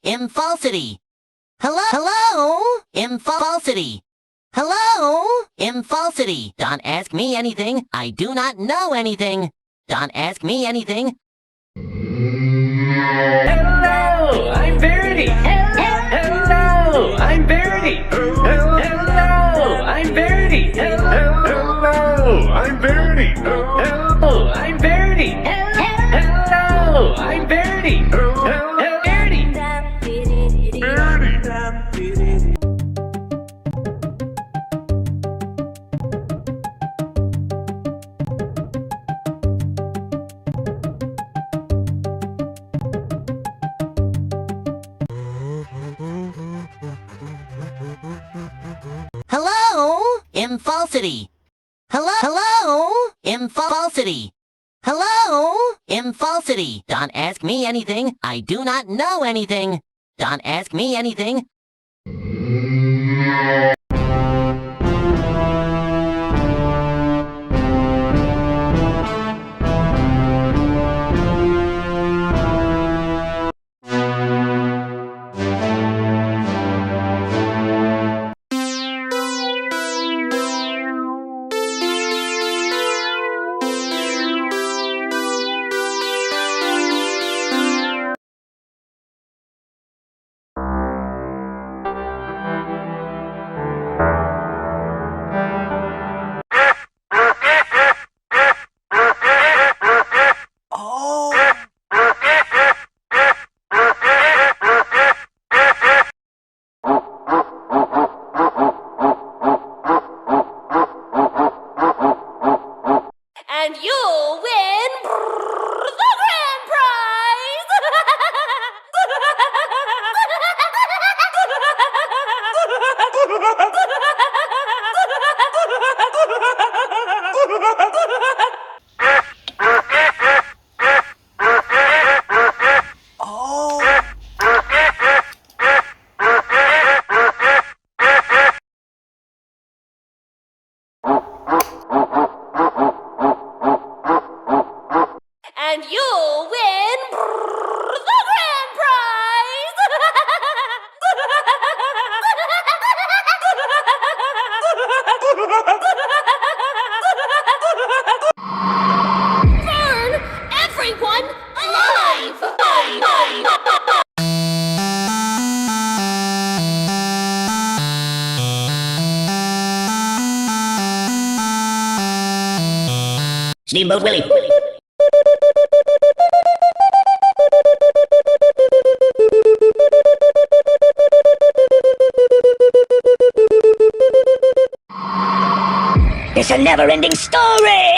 Falsity. Hello, Falsity. Hello, Falsity. Don't ask me anything. I do not know anything. Don't ask me anything. Hello, I'm Verity. Hello, I'm Verity. Hello, I'm Verity. Hello, I'm Verity. Hello, I'm Verity. Hello, I'm Verity. Hello, Falsity. Hello, Falsity. Hello, Falsity. Don't ask me anything. I do not know anything. Don't ask me anything. And you'll win the grand prize! And you'll win the grand prize! Burn everyone alive! Steamboat Willie. It's a never-ending story!